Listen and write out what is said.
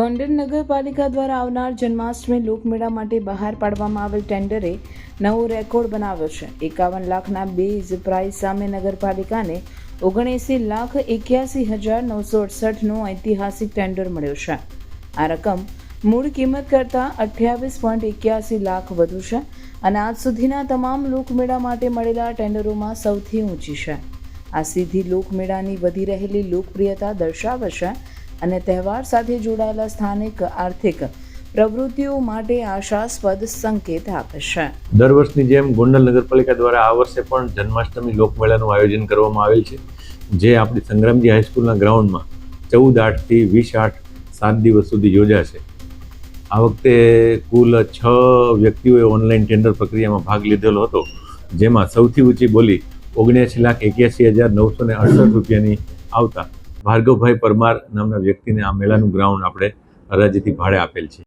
ગોંડલ નગરપાલિકા દ્વારા આવનાર જન્માષ્ટમી લોકમેળા માટે બહાર પાડવામાં આવેલ ટેન્ડરે નવો રેકોર્ડ બનાવ્યો છે। 51 લાખના બેઝ પ્રાઇસ સામે નગરપાલિકાને 79,81,968નો ઐતિહાસિક ટેન્ડર મળ્યો છે। આ રકમ મૂળ કિંમત કરતાં 28.81 લાખ વધુ છે અને આજ સુધીના તમામ લોકમેળા માટે મળેલા ટેન્ડરોમાં સૌથી ઊંચી છે। આ સીધી લોકમેળાની વધી રહેલી લોકપ્રિયતા દર્શાવે છે અને તહેવાર સાથે જોડાયેલા સ્થાનિક આર્થિક પ્રવૃત્તિઓ માટે આશાસ્પદ સંકેત આપે છે। દર વર્ષની જેમ ગોંડલ નગરપાલિકા દ્વારા આ વર્ષે પણ જન્માષ્ટમી લોકમેળાનું આયોજન કરવામાં આવેલ છે, જે આપણી સંગ્રામજી હાઈસ્કૂલના ગ્રાઉન્ડમાં 14/8 થી 20/8 7 દિવસ સુધી યોજાશે। આ વખતે કુલ 6 વ્યક્તિઓએ ઓનલાઈન ટેન્ડર પ્રક્રિયામાં ભાગ લીધેલો હતો, જેમાં સૌથી ઊંચી બોલી 79,81,968 રૂપિયાની આવતા ભાર્ગવભાઈ પરમાર નામના વ્યક્તિને આ મેળાનું ગ્રાઉન્ડ આપણે હરાજીથી ભાડે આપેલ છે।